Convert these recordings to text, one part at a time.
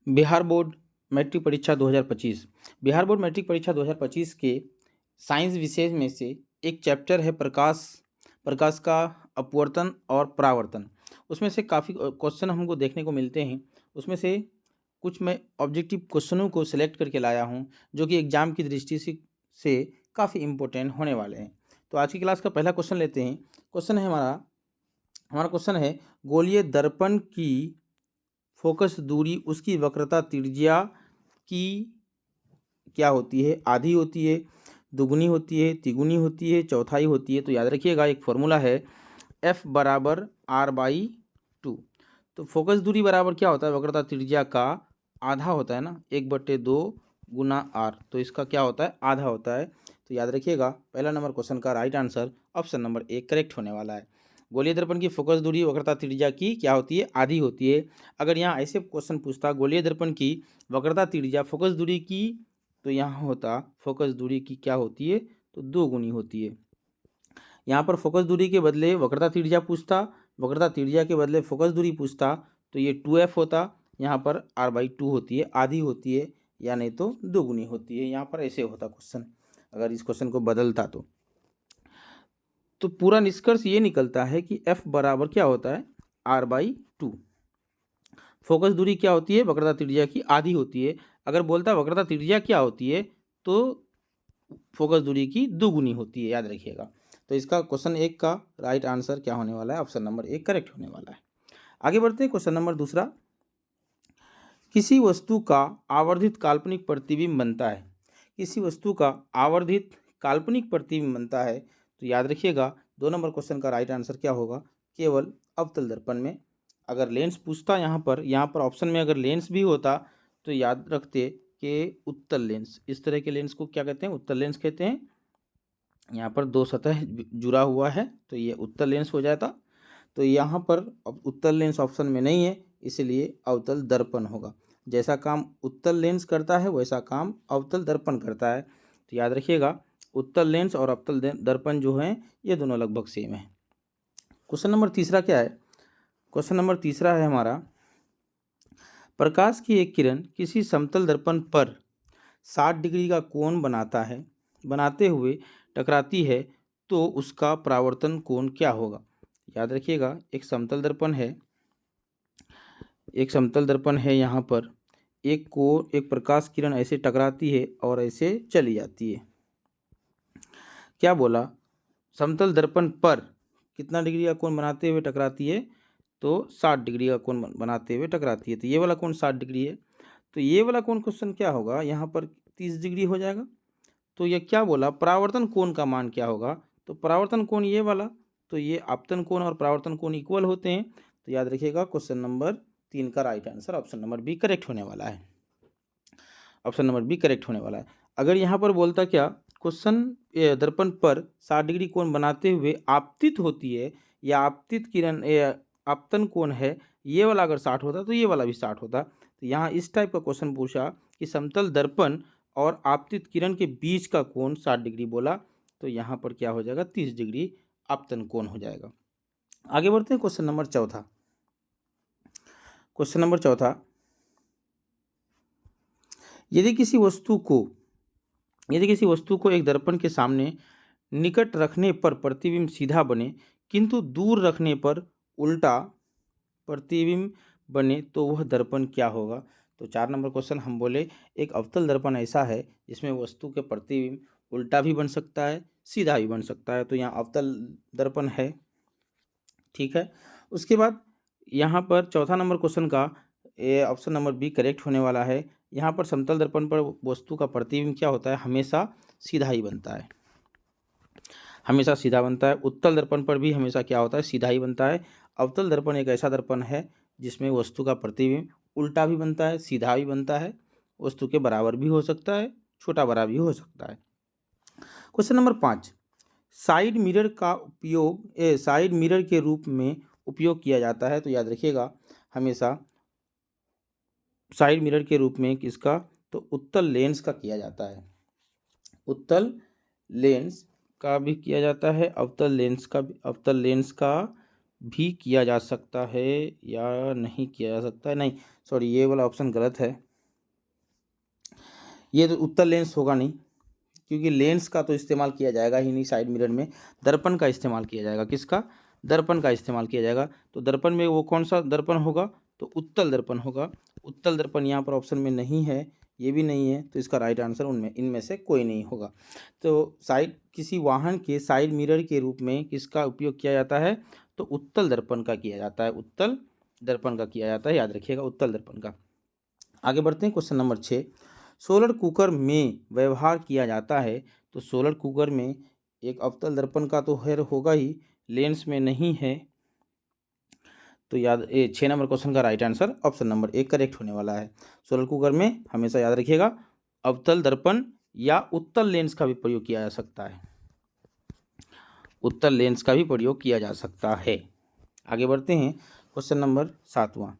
Bihar board matric परीक्षा 2025। Bihar board matric परीक्षा 2025 के साइंस विषय में से एक चैप्टर है प्रकाश का अपवर्तन और परावर्तन। उसमें से काफ़ी क्वेश्चन हमको देखने को मिलते हैं। उसमें से कुछ मैं ऑब्जेक्टिव क्वेश्चनों को सिलेक्ट करके लाया हूं, जो कि एग्जाम की दृष्टि से काफ़ी इम्पोर्टेंट होने वाले हैं। तो आज की क्लास का पहला क्वेश्चन लेते हैं। क्वेश्चन है हमारा क्वेश्चन है, गोलीय दर्पण की फोकस दूरी उसकी वक्रता त्रिज्या की क्या होती है? आधी होती है, दुगुनी होती है, तिगुनी होती है, चौथाई होती है। तो याद रखिएगा, एक फॉर्मूला है F बराबर R/2। तो फोकस दूरी बराबर क्या होता है? वक्रता त्रिज्या का आधा होता है ना, 1/2 गुना R। तो इसका क्या होता है? आधा होता है। तो याद रखिएगा, पहला नंबर क्वेश्चन का right answer option number 1 correct होने वाला है। गोलीय दर्पण की फोकस दूरी वक्रता त्रिज्या की क्या होती है? आधी होती है। अगर यहाँ ऐसे क्वेश्चन पूछता, गोलीय दर्पण की वक्रता त्रिज्या फोकस दूरी की, तो यहाँ होता फोकस दूरी की क्या होती है? तो 2 गुनी होती है। यहाँ पर फोकस दूरी के बदले वक्रता त्रिज्या पूछता, वक्रता त्रिज्या के बदले फोकस दूरी पूछता, तो ये 2F होता। यहाँ पर R/2 होती है, आधी होती है, या नहीं तो 2 गुनी होती है। यहाँ पर ऐसे होता क्वेश्चन, अगर इस क्वेश्चन को बदलता तो पूरा निष्कर्ष ये निकलता है कि F बराबर क्या होता है? R/2। फोकस दूरी क्या होती है? वक्रता त्रिज्या की आधी होती है। अगर बोलता वक्रता त्रिज्या क्या होती है, तो फोकस दूरी की दुगुनी होती है, याद रखिएगा। तो इसका क्वेश्चन 1 का राइट आंसर क्या होने वाला है? ऑप्शन नंबर 1 करेक्ट होने वाला है। आगे बढ़ते हैं, क्वेश्चन नंबर दूसरा। किसी वस्तु का आवर्धित काल्पनिक प्रतिबिंब बनता है। किसी वस्तु का आवर्धित काल्पनिक प्रतिबिंब बनता है। तो याद रखिएगा, 2 नंबर क्वेश्चन का राइट आंसर क्या होगा? केवल अवतल दर्पण में। अगर लेंस पूछता यहाँ पर ऑप्शन में अगर लेंस भी होता, तो याद रखते कि उत्तल लेंस, इस तरह के लेंस को क्या कहते हैं? उत्तल लेंस कहते हैं। यहाँ पर 2 सतह जुड़ा हुआ है, तो ये उत्तल लेंस हो जाता। तो यहाँ पर अब उत्तल लेंस ऑप्शन में नहीं है, इसलिए अवतल दर्पण होगा। जैसा काम उत्तल लेंस करता है, वैसा काम अवतल दर्पण करता है। तो याद रखिएगा, उत्तल लेंस और अवतल दर्पण जो हैं, ये दोनों लगभग सेम है। क्वेश्चन नंबर तीसरा क्या है? क्वेश्चन नंबर तीसरा है हमारा, प्रकाश की एक किरण किसी समतल दर्पण पर 60 डिग्री का कोण बनाते हुए टकराती है, तो उसका परावर्तन कोण क्या होगा? याद रखिएगा, एक समतल दर्पण है। यहाँ पर एक प्रकाश किरण ऐसे टकराती है और ऐसे चली जाती है। क्या बोला? समतल दर्पण पर कितना डिग्री का कोण बनाते हुए टकराती है? तो 60 डिग्री का कोण बनाते हुए टकराती है। तो ये वाला कोण 60 डिग्री है। तो ये वाला कोण क्वेश्चन क्या होगा? यहाँ पर 30 डिग्री हो जाएगा। तो ये क्या बोला? परावर्तन कोण का मान क्या होगा? तो परावर्तन कोण ये वाला। तो ये आपतन कोण और परावर्तन कोण इक्वल होते हैं। तो याद रखिएगा, क्वेश्चन नंबर 3 का right answer option number B correct होने वाला है। ऑप्शन नंबर बी करेक्ट होने वाला है। अगर यहाँ पर बोलता क्या, क्वेश्चन दर्पण पर 60 डिग्री कोण बनाते हुए आपतित होती है, या आपतित किरण आपतन कोण है, ये वाला अगर 60 होता तो ये वाला भी 60 होता। तो यहाँ इस टाइप का क्वेश्चन पूछा कि समतल दर्पण और आपतित किरण के बीच का कोण 60 डिग्री बोला, तो यहाँ पर क्या हो जाएगा? 30 डिग्री आपतन कोण हो जाएगा। आगे बढ़ते हैं, क्वेश्चन नंबर चौथा। क्वेश्चन नंबर चौथा, यदि किसी वस्तु को एक दर्पण के सामने निकट रखने पर प्रतिबिंब सीधा बने, किंतु दूर रखने पर उल्टा प्रतिबिंब बने, तो वह दर्पण क्या होगा? तो 4 नंबर क्वेश्चन हम बोले, एक अवतल दर्पण ऐसा है जिसमें वस्तु के प्रतिबिंब उल्टा भी बन सकता है, सीधा भी बन सकता है। तो यहाँ अवतल दर्पण है, ठीक है। उसके बाद यहाँ पर चौथा नंबर क्वेश्चन का ऑप्शन नंबर बी करेक्ट होने वाला है। यहाँ पर समतल दर्पण पर वस्तु का प्रतिबिंब क्या होता है? हमेशा सीधा ही बनता है, हमेशा सीधा बनता है। उत्तल दर्पण पर भी हमेशा क्या होता है? सीधा ही बनता है। अवतल दर्पण एक ऐसा दर्पण है जिसमें वस्तु का प्रतिबिंब उल्टा भी बनता है, सीधा भी बनता है, वस्तु के बराबर भी हो सकता है, छोटा बड़ा भी हो सकता है। क्वेश्चन नंबर 5, साइड मिरर के रूप में उपयोग किया जाता है। तो याद रखिएगा, हमेशा साइड मिरर के रूप में किसका? तो उत्तल लेंस का किया जाता है। उत्तल लेंस का भी किया जाता है, अवतल लेंस का भी किया जा सकता है या नहीं किया जा सकता है, नहीं सॉरी ये वाला ऑप्शन गलत है। ये तो उत्तर लेंस होगा नहीं, क्योंकि लेंस का तो इस्तेमाल किया जाएगा ही नहीं साइड मिरर में, दर्पण का इस्तेमाल किया जाएगा। किसका? दर्पण का इस्तेमाल किया जाएगा। तो दर्पण में वो कौन सा दर्पण होगा? तो उत्तल दर्पण होगा। उत्तल दर्पण यहाँ पर ऑप्शन में नहीं है, ये भी नहीं है, तो इसका राइट आंसर उनमें इनमें से कोई नहीं होगा। तो साइड किसी वाहन के साइड मिरर के रूप में किसका उपयोग किया जाता है? तो उत्तल दर्पण का किया जाता है, उत्तल दर्पण का किया जाता है, याद रखिएगा उत्तल दर्पण का। आगे बढ़ते हैं, क्वेश्चन नंबर 6। सोलर कुकर में व्यवहार किया जाता है। तो सोलर कुकर में एक अवतल दर्पण का तो खैर होगा ही, लेंस में नहीं है। तो याद 6 नंबर क्वेश्चन का right answer option number 1 correct होने वाला है। सोलर कुकर में हमेशा याद रखिएगा अवतल दर्पण या उत्तल लेंस का भी प्रयोग किया जा सकता है, उत्तल लेंस का भी प्रयोग किया जा सकता है। आगे बढ़ते हैं, क्वेश्चन नंबर 7वां।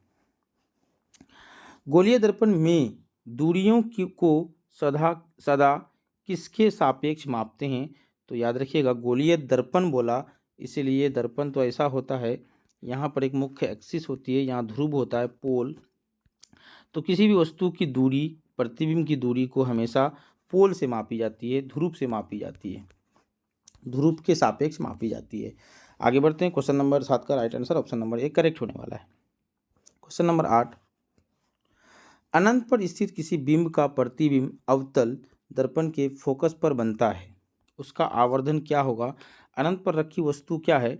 गोलीय दर्पण में दूरियों को सदा सदा किसके सापेक्ष मापते हैं? तो याद रखिएगा गोलीय दर्पण बोला, इसीलिए दर्पण तो ऐसा होता है, यहाँ पर एक मुख्य एक्सिस होती है, यहाँ ध्रुव होता है पोल। तो किसी भी वस्तु की दूरी, प्रतिबिंब की दूरी को हमेशा पोल से मापी जाती है, ध्रुव से मापी जाती है, ध्रुव के सापेक्ष मापी जाती है। आगे बढ़ते हैं, क्वेश्चन नंबर 7 का right answer option number 1 correct होने वाला है। Question number 8। अनंत पर स्थित किसी बिंब का प्रतिबिंब अवतल दर्पण के फोकस पर बनता है, उसका आवर्धन क्या होगा? अनंत पर रखी वस्तु क्या है?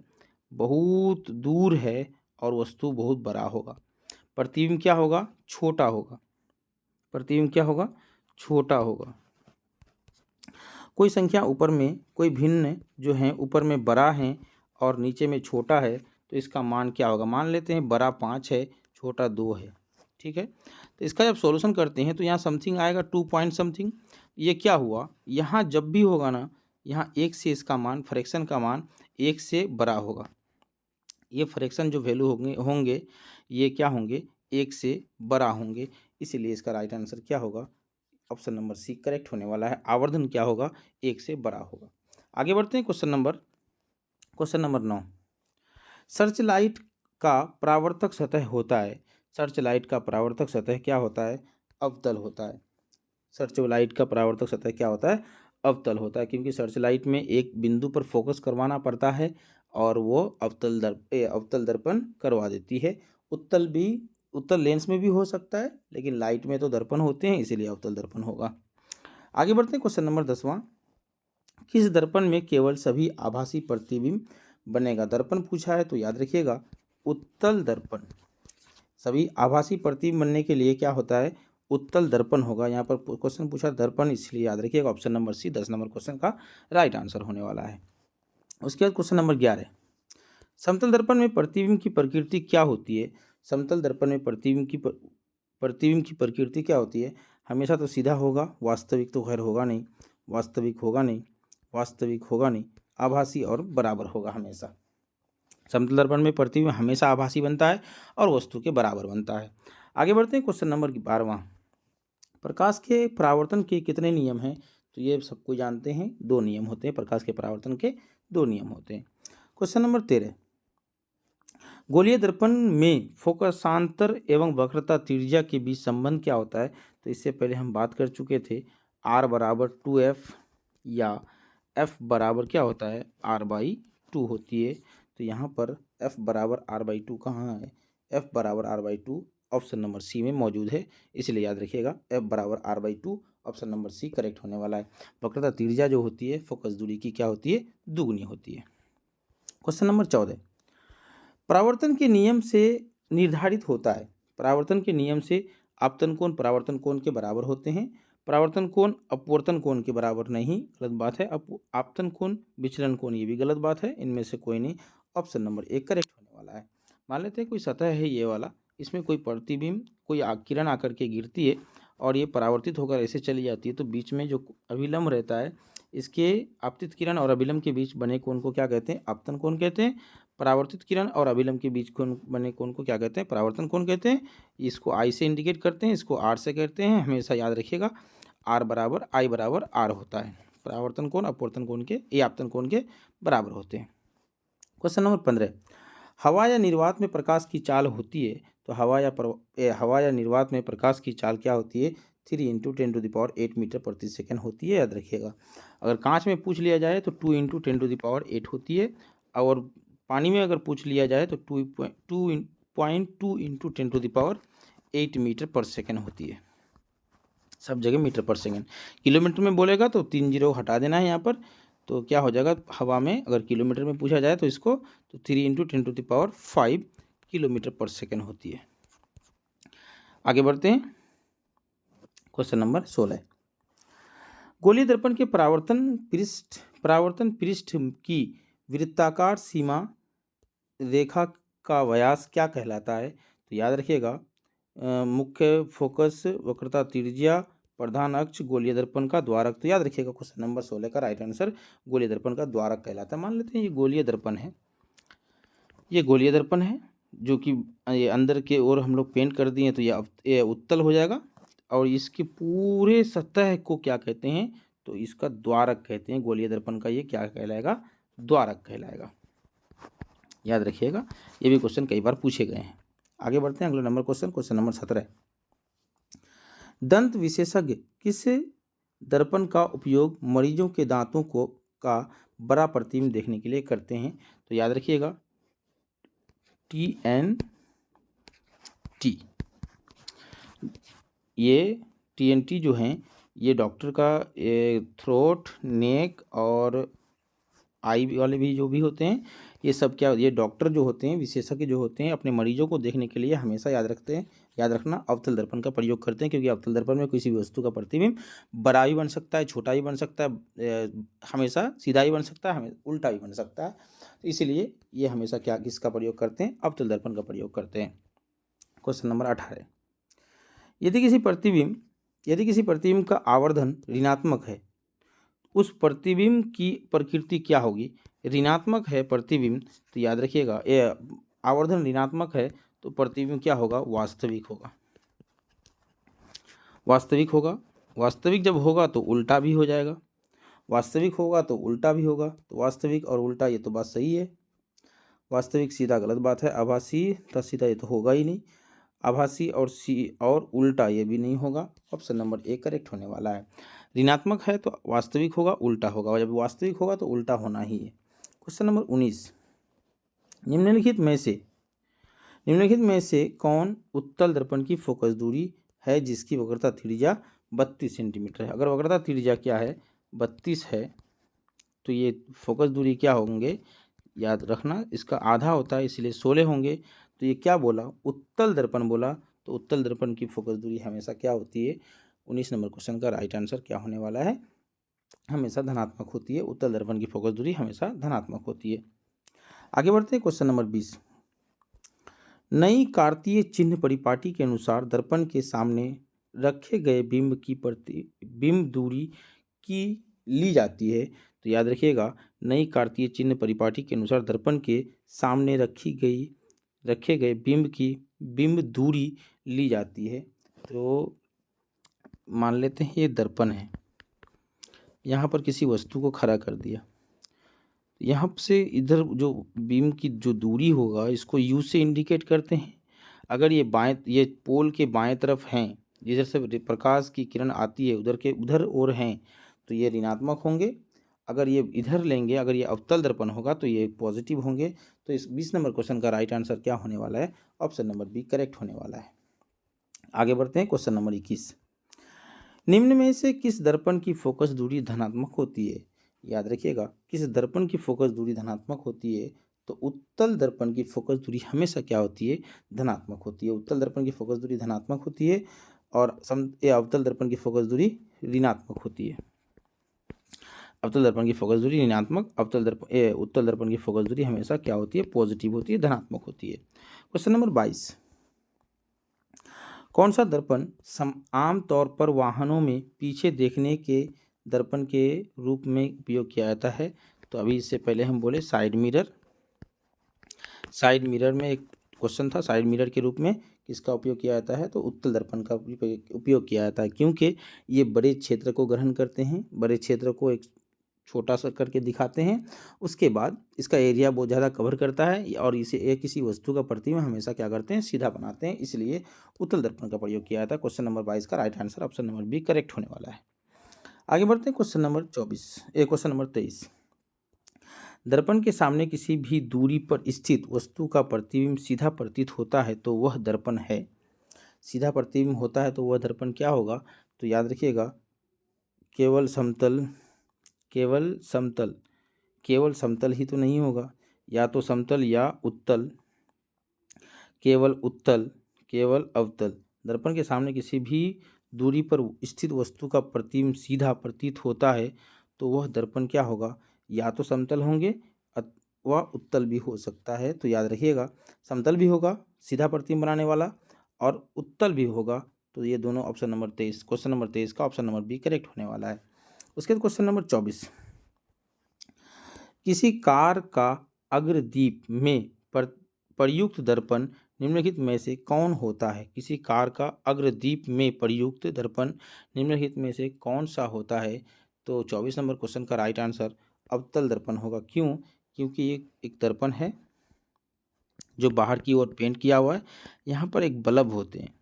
बहुत दूर है और वस्तु बहुत बड़ा होगा। प्रतिबिंब क्या होगा? छोटा होगा। प्रतिबिंब क्या होगा? छोटा होगा। कोई संख्या ऊपर में, कोई भिन्न जो है ऊपर में बड़ा है और नीचे में छोटा है, तो इसका मान क्या होगा? मान लेते हैं बड़ा 5 है, छोटा 2 है, ठीक है। तो इसका जब सॉल्यूशन करते हैं तो यहाँ समथिंग आएगा 2 पॉइंट समथिंग। ये क्या हुआ? यहाँ जब भी होगा ना, यहाँ 1 से इसका मान, फ्रैक्शन का मान 1 से बड़ा होगा। ये फ्रैक्शन जो वैल्यू होंगे ये क्या होंगे? 1 से बड़ा होंगे, इसीलिए इसका राइट आंसर क्या होगा? ऑप्शन नंबर सी करेक्ट होने वाला है। आवर्धन क्या होगा? 1 से बड़ा होगा। आगे बढ़ते हैं, क्वेश्चन नंबर 9। सर्च लाइट का परावर्तक सतह होता है। सर्च लाइट का परावर्तक सतह क्या होता है? अवतल होता है। सर्च लाइट का परावर्तक सतह क्या होता है? अवतल होता है, क्योंकि सर्च लाइट में एक बिंदु पर फोकस करवाना पड़ता है और वो अवतल दर्पण करवा देती है। उत्तल लेंस में भी हो सकता है, लेकिन लाइट में तो दर्पण होते हैं, इसीलिए अवतल दर्पण होगा। आगे बढ़ते हैं, क्वेश्चन नंबर 10वां। किस दर्पण में केवल सभी आभासी प्रतिबिंब बनेगा? दर्पण पूछा है तो याद रखिएगा उत्तल दर्पण। सभी आभासी प्रतिबिंब बनने के लिए क्या होता है? उत्तल दर्पण होगा। यहाँ पर क्वेश्चन पूछा दर्पण, इसलिए याद रखिएगा option number C 10 number question का राइट आंसर होने वाला है। उसके बाद क्वेश्चन नंबर 11। समतल दर्पण में प्रतिबिंब की प्रकृति क्या होती है? समतल दर्पण में प्रतिबिंब की प्रकृति क्या होती है? हमेशा तो सीधा होगा, वास्तविक तो खैर होगा नहीं, वास्तविक होगा नहीं, वास्तविक होगा नहीं, आभासी और बराबर होगा हमेशा। समतल दर्पण में प्रतिबिंब हमेशा आभासी बनता है और वस्तु के बराबर बनता है। आगे बढ़ते हैं, क्वेश्चन नंबर 12वां। प्रकाश के परावर्तन के कितने नियम हैं? तो ये सबको जानते हैं, 2 नियम होते हैं। प्रकाश के परावर्तन के 2 नियम होते हैं। Question number 13। गोलीय दर्पण में फोकसांतर एवं वक्रता त्रिज्या के बीच संबंध क्या होता है? तो इससे पहले हम बात कर चुके थे, R बराबर 2F या F बराबर क्या होता है? R/2 होती है। तो यहाँ पर F बराबर R/2 कहाँ है? F बराबर R/2 ऑप्शन नंबर सी में मौजूद है, इसलिए याद रखिएगा F बराबर R/2 option number C correct होने वाला है। वक्रता त्रिज्या जो होती है फोकस दूरी की क्या होती है? दुगनी होती है। Question number 14। परावर्तन के नियम से निर्धारित होता है। परावर्तन के नियम से आपतन कोण परावर्तन कोण के बराबर होते हैं। परावर्तन कोण अपवर्तन कोण के बराबर नहीं, गलत बात है। आपतन कोण विचलन कोण, ये भी गलत बात है। इनमें से कोई नहीं, ऑप्शन नंबर 1 करेक्ट होने वाला है। मान लेते हैं कोई सतह है ये वाला, इसमें कोई प्रतिबिंब, कोई किरण आकर के गिरती है और ये परावर्तित होकर ऐसे चली जाती है, तो बीच में जो अभिलंब रहता है, इसके आपतित किरण और अभिलंब के बीच बने कोण को क्या कहते हैं? आपतन कोण कहते हैं। परावर्तित किरण और अभिलंब के बीच कोण बने कोण को क्या कहते हैं? परावर्तन कोण कहते हैं। इसको आई से इंडिकेट करते हैं, इसको आर से कहते हैं। हमेशा याद रखिएगा आर बराबर आई बराबर आर होता है। परावर्तन कोण अपवर्तन कोण के, ये आपतन कोण के बराबर होते हैं। Question number 15। हवा या निर्वात में प्रकाश की चाल होती है, तो हवा या निर्वात में प्रकाश की चाल क्या होती है? 3 × 10⁸ मीटर प्रति सेकंड होती है, याद रखिएगा। अगर कांच में पूछ लिया जाए तो 2 × 10⁸ होती है, और पानी में अगर पूछ लिया जाए तो 2.2 × 10⁸ मीटर पर सेकंड होती है। सब जगह मीटर पर सेकंड। किलोमीटर में बोलेगा तो 3 जीरो हटा देना है यहाँ पर, तो क्या हो जाएगा? हवा में अगर किलोमीटर में पूछा जाए तो इसको तो 3 × 10⁵ किलोमीटर पर सेकंड होती है। आगे बढ़ते हैं, क्वेश्चन नंबर 16। गोलीय दर्पण के परावर्तन पृष्ठ की वृत्ताकार सीमा रेखा का व्यास क्या कहलाता है? तो याद रखिएगा, मुख्य फोकस, वक्रता त्रिज्या, प्रधान अक्ष, गोलीय दर्पण का द्वारक। तो याद रखिएगा क्वेश्चन नंबर 16 का राइट आंसर गोलीय दर्पण का द्वारक कहलाता है। मान लेते हैं ये गोलीय दर्पण है, ये गोलीय दर्पण है जो कि ये अंदर के ओर हम लोग पेंट कर दिए तो ये उत्तल हो जाएगा, और इसके पूरे सतह को क्या कहते हैं? तो इसका द्वारक कहते हैं। गोलीय दर्पण का ये क्या कहलाएगा? द्वारक कहलाएगा। याद रखिएगा, ये भी क्वेश्चन कई बार पूछे गए हैं। आगे बढ़ते हैं, अगला नंबर क्वेश्चन नंबर 17। दंत विशेषज्ञ किस दर्पण का उपयोग मरीजों के दांतों का बड़ा प्रतिबिंब देखने के लिए करते हैं? तो याद रखिएगा TNT। ये TNT जो हैं ये डॉक्टर का थ्रोट, नेक और आई वाले भी जो भी होते हैं, ये सब क्या, ये डॉक्टर जो होते हैं, विशेषज्ञ जो होते हैं, अपने मरीजों को देखने के लिए हमेशा याद रखना अवतल दर्पण का प्रयोग करते हैं, क्योंकि अवतल दर्पण में किसी भी वस्तु का प्रतिबिंब बड़ा भी बन सकता है, छोटा भी बन सकता है, हमेशा सीधा भी बन सकता है, उल्टा भी बन सकता है। तो इसीलिए ये हमेशा क्या किसका प्रयोग करते हैं? अवतल दर्पण का प्रयोग करते हैं। Question number 18। यदि किसी प्रतिबिंब का आवर्धन ऋणात्मक है, उस प्रतिबिंब की प्रकृति क्या होगी? ऋणात्मक है प्रतिबिंब, तो याद रखिएगा ये आवर्धन ऋणात्मक है तो प्रतिबिंब क्या होगा? वास्तविक होगा। वास्तविक जब होगा तो उल्टा भी हो जाएगा, वास्तविक होगा तो उल्टा भी होगा। तो वास्तविक और उल्टा, ये तो बात सही है। वास्तविक सीधा गलत बात है, आभासी तथा सीधा ये तो होगा ही नहीं। आभासी और उल्टा ये भी नहीं होगा। ऑप्शन नंबर ए करेक्ट होने वाला है। ऋणात्मक है तो वास्तविक होगा, उल्टा होगा, और जब वास्तविक होगा तो उल्टा होना ही है। Question number 19। निम्नलिखित में से कौन उत्तल दर्पण की फोकस दूरी है जिसकी वक्रता त्रिज्या 32 सेंटीमीटर है? अगर वक्रता त्रिज्या क्या है? 32 है, तो ये फोकस दूरी क्या होंगे? याद रखना, इसका आधा होता है इसलिए 16 होंगे। तो ये क्या बोला? उत्तल दर्पण बोला। तो उत्तल दर्पण की फोकस दूरी हमेशा क्या होती है? 19 नंबर क्वेश्चन का राइट आंसर क्या होने वाला है? हमेशा धनात्मक होती है। उत्तल दर्पण की फोकस दूरी हमेशा धनात्मक होती है। आगे बढ़ते हैं, क्वेश्चन नंबर 20। नई कार्तीय चिन्ह परिपाटी के अनुसार दर्पण के सामने रखे गए बिंब दूरी की ली जाती है। तो याद रखिएगा, नई कार्तीय चिन्ह परिपाटी के अनुसार दर्पण के सामने रखे गए बिंब दूरी ली जाती है। तो मान लेते हैं ये दर्पण है, यहाँ पर किसी वस्तु को खड़ा कर दिया, यहाँ से इधर जो बीम की जो दूरी होगा इसको U से इंडिकेट करते हैं। अगर ये पोल के बाएं तरफ हैं, जिधर से प्रकाश की किरण आती है उधर ओर हैं, तो ये ऋणात्मक होंगे। अगर ये इधर लेंगे, अगर ये अवतल दर्पण होगा तो ये पॉजिटिव होंगे। तो इस 20 नंबर क्वेश्चन का राइट आंसर क्या होने वाला है? ऑप्शन नंबर बी करेक्ट होने वाला है। आगे बढ़ते हैं, क्वेश्चन नंबर 21। निम्न में से किस दर्पण की फोकस दूरी धनात्मक होती है? याद रखिएगा, किस दर्पण की फोकस दूरी धनात्मक होती है? तो उत्तल दर्पण की फोकस दूरी हमेशा क्या होती है? धनात्मक होती है। उत्तल दर्पण की फोकस दूरी धनात्मक होती है और अवतल दर्पण की फोकस दूरी ऋणात्मक होती है। अवतल दर्पण की फोकस दूरी ऋणात्मक, उत्तल दर्पण की फोकस दूरी हमेशा क्या होती है? पॉजिटिव होती है, धनात्मक होती है। Question number 22। कौन सा दर्पण आम तौर पर वाहनों में पीछे देखने के दर्पण के रूप में उपयोग किया जाता है? तो अभी इससे पहले हम बोले साइड मिरर में एक क्वेश्चन था, साइड मिरर के रूप में किसका उपयोग किया जाता है? तो उत्तल दर्पण का उपयोग किया जाता है, क्योंकि ये बड़े क्षेत्र को ग्रहण करते हैं, बड़े क्षेत्र को एक छोटा सा करके दिखाते हैं। उसके बाद इसका एरिया बहुत ज़्यादा कवर करता है और इसे एक किसी वस्तु का प्रतिबिंब हमेशा क्या करते हैं, सीधा बनाते हैं, इसलिए उत्तल दर्पण का प्रयोग किया जाता है। क्वेश्चन नंबर 22 का right answer option number B correct होने वाला है। आगे बढ़ते हैं क्वेश्चन नंबर 23। दर्पण के सामने किसी भी दूरी पर स्थित वस्तु का प्रतिबिंब सीधा प्रतीत होता है तो वह दर्पण है। सीधा प्रतिबिंब होता है तो वह दर्पण क्या होगा, तो याद रखिएगा केवल समतल ही तो नहीं होगा, या तो समतल या उत्तल, केवल अवतल। दर्पण के सामने किसी भी दूरी पर स्थित वस्तु का प्रतिबिंब सीधा प्रतीत होता है तो वह दर्पण क्या होगा, या तो समतल होंगे व उत्तल भी हो सकता है। तो याद रखिएगा समतल भी होगा सीधा प्रतिबिंब बनाने वाला और उत्तल भी होगा, तो ये दोनों ऑप्शन नंबर 23, क्वेश्चन नंबर 23 का ऑप्शन नंबर बी करेक्ट होने वाला है। उसके बाद क्वेश्चन नंबर 24, किसी कार का अग्रदीप में प्रयुक्त दर्पण निम्नलिखित में से कौन होता है। किसी कार का अग्रदीप में प्रयुक्त दर्पण निम्नलिखित में से कौन सा होता है, तो 24 नंबर क्वेश्चन का राइट आंसर अवतल दर्पण होगा। क्यों, क्योंकि ये एक दर्पण है जो बाहर की ओर पेंट किया हुआ है, यहाँ पर एक बल्ब होते हैं,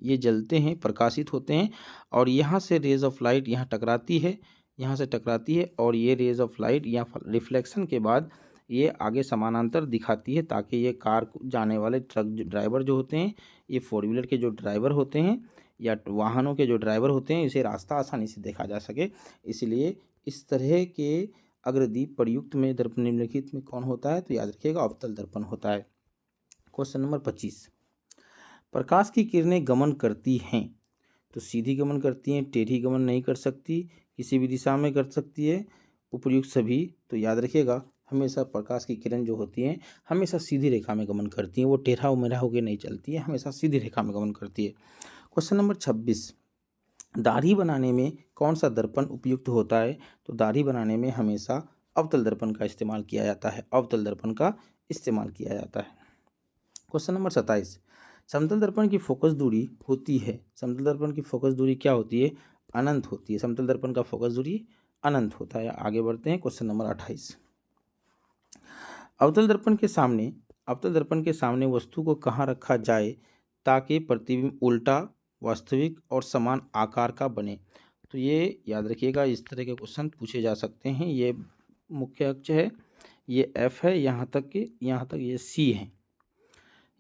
ये जलते हैं, प्रकाशित होते हैं और यहाँ से रेज ऑफ लाइट यहाँ टकराती है, यहाँ से टकराती है और ये रेज ऑफ लाइट यहाँ रिफ्लेक्शन के बाद ये आगे समानांतर दिखाती है, ताकि ये कार जाने वाले ट्रक ड्राइवर जो होते हैं, ये 4 व्हीलर के जो ड्राइवर होते हैं या वाहनों के जो ड्राइवर होते हैं, इसे रास्ता आसानी से देखा जा सके। इसलिए इस तरह के अग्रदीप प्रयुक्त में दर्पण निम्नलिखित में कौन होता है, तो याद रखिएगा अवतल दर्पण होता है। क्वेश्चन नंबर 25, प्रकाश की किरणें गमन करती हैं तो सीधी गमन करती हैं, टेढ़ी गमन नहीं कर सकती, किसी भी दिशा में कर सकती है, उपर्युक्त सभी। तो याद रखिएगा हमेशा प्रकाश की किरण जो होती हैं हमेशा सीधी रेखा में गमन करती हैं, वो टेढ़ा मेढ़ा होकर नहीं चलती है, हमेशा सीधी रेखा में गमन करती है। क्वेश्चन नंबर 26, दाढ़ी बनाने में कौन सा दर्पण उपयुक्त होता है, तो दाढ़ी बनाने में हमेशा अवतल दर्पण का इस्तेमाल किया जाता है, अवतल दर्पण का इस्तेमाल किया जाता है। क्वेश्चन नंबर 27, समतल दर्पण की फोकस दूरी होती है, समतल दर्पण की फोकस दूरी क्या होती है, अनंत होती है, समतल दर्पण का फोकस दूरी अनंत होता है। आगे बढ़ते हैं क्वेश्चन नंबर 28, अवतल दर्पण के सामने वस्तु को कहाँ रखा जाए ताकि प्रतिबिंब उल्टा, वास्तविक और समान आकार का बने। तो ये याद रखिएगा इस तरह के क्वेश्चन पूछे जा सकते हैं। ये मुख्य अक्ष है, ये एफ है, यहाँ तक ये सी है,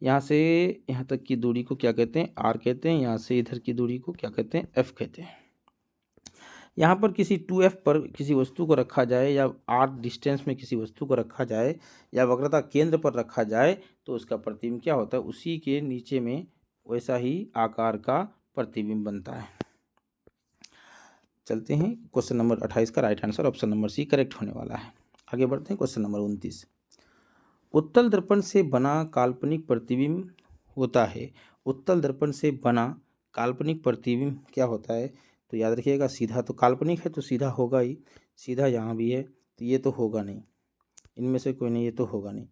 यहाँ से यहाँ तक की दूरी को क्या कहते हैं, आर कहते हैं, यहाँ से इधर की दूरी को क्या कहते हैं, एफ कहते हैं। यहाँ पर किसी 2F पर किसी वस्तु को रखा जाए या R डिस्टेंस में किसी वस्तु को रखा जाए या वक्रता केंद्र पर रखा जाए तो उसका प्रतिबिंब क्या होता है, उसी के नीचे में वैसा ही आकार का प्रतिबिंब बनता है। चलते हैं क्वेश्चन नंबर 28 का right answer option number C correct होने वाला है। आगे बढ़ते हैं क्वेश्चन नंबर 29, उत्तल दर्पण से बना काल्पनिक प्रतिबिंब होता है, उत्तल दर्पण से बना काल्पनिक प्रतिबिंब क्या होता है, तो याद रखिएगा सीधा, तो काल्पनिक है तो सीधा होगा ही, सीधा यहाँ भी है तो ये तो होगा नहीं, इनमें से कोई नहीं, ये तो होगा नहीं।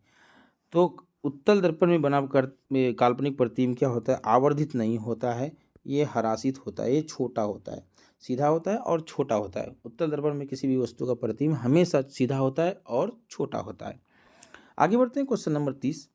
तो उत्तल दर्पण में बना काल्पनिक प्रतिबिंब क्या होता है, आवर्धित नहीं होता है, ये हरासित होता है, ये छोटा होता है, सीधा होता है और छोटा होता है। उत्तल दर्पण में किसी भी वस्तु का प्रतिबिंब हमेशा सीधा होता है और छोटा होता है। आगे बढ़ते हैं क्वेश्चन नंबर 30,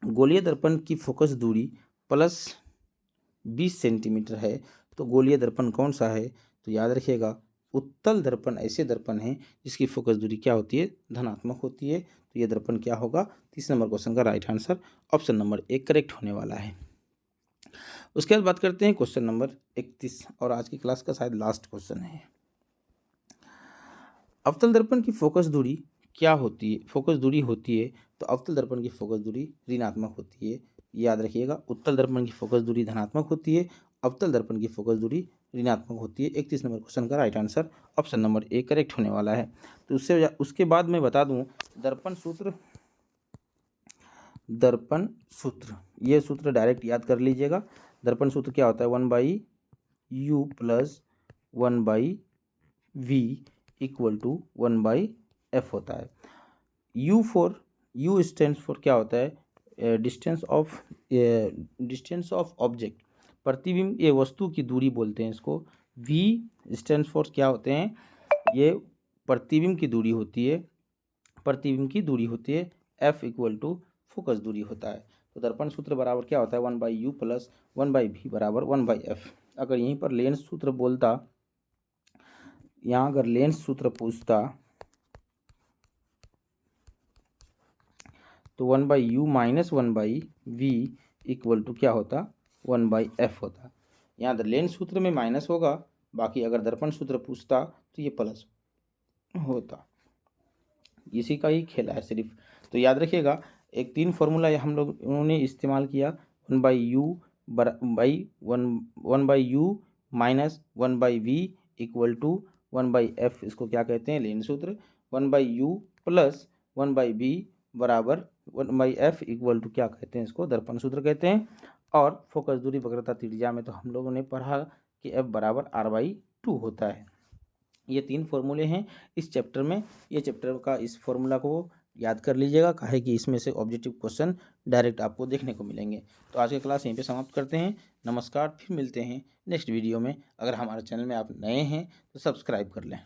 गोलीय दर्पण की फोकस दूरी +20 सेंटीमीटर है तो गोलीय दर्पण कौन सा है, तो याद रखिएगा उत्तल दर्पण ऐसे दर्पण हैं जिसकी फोकस दूरी क्या होती है, धनात्मक होती है, तो ये दर्पण क्या होगा। 30 नंबर क्वेश्चन का right answer option number 1 correct होने वाला है। उसके बाद बात करते हैं क्वेश्चन नंबर 31 और आज की क्लास का शायद लास्ट क्वेश्चन है। अवतल दर्पण की फोकस दूरी क्या होती है, फोकस दूरी होती है तो अवतल दर्पण की फोकस दूरी ऋणात्मक होती है, याद रखिएगा। उत्तल दर्पण की फोकस दूरी धनात्मक होती है, अवतल दर्पण की फोकस दूरी ऋणात्मक होती है। 31 नंबर क्वेश्चन का right answer option number 1 correct होने वाला है। तो उसके बाद मैं बता दूं दर्पण सूत्र, ये सूत्र डायरेक्ट याद कर लीजिएगा। दर्पण सूत्र क्या होता है, 1/u + 1/v = 1/f होता है। U स्टैंड्स फॉर क्या होता है, डिस्टेंस ऑफ ऑब्जेक्ट, प्रतिबिंब, ये वस्तु की दूरी बोलते हैं इसको। V स्टैंड्स फॉर क्या होते हैं, ये प्रतिबिंब की दूरी होती है, f इक्वल टू फोकस दूरी होता है। तो दर्पण सूत्र बराबर क्या होता है, 1/u प्लस 1/v बराबर 1/f। अगर यहीं पर लेंस सूत्र बोलता, यहाँ अगर लेंस सूत्र पूछता तो 1/u minus 1/v equal to क्या होता, 1/f होता। यहाँ लेंस सूत्र में माइनस होगा, बाकी अगर दर्पण सूत्र पूछता तो ये प्लस होता। इसी का ही खेला है सिर्फ। तो याद रखिएगा, एक 3 फॉर्मूला हम लोग उन्होंने इस्तेमाल किया, 1/u minus 1/v equal to 1/f, इसको क्या कहते हैं, लेंस सूत्र। 1/u प्लस 1/v बराबर 1/f इक्वल टू क्या कहते हैं, इसको दर्पण सूत्र कहते हैं। और फोकस दूरी वक्रता त्रिज्या में तो हम लोगों ने पढ़ा कि f बराबर r/2 होता है। ये 3 फॉर्मूले हैं इस चैप्टर में। ये चैप्टर का इस फॉर्मूला को याद कर लीजिएगा, काहे कि इसमें से ऑब्जेक्टिव क्वेश्चन डायरेक्ट आपको देखने को मिलेंगे। तो आज की क्लास यहीं पे समाप्त करते हैं। नमस्कार, फिर मिलते हैं नेक्स्ट वीडियो में। अगर हमारे चैनल में आप नए हैं तो सब्सक्राइब कर लें।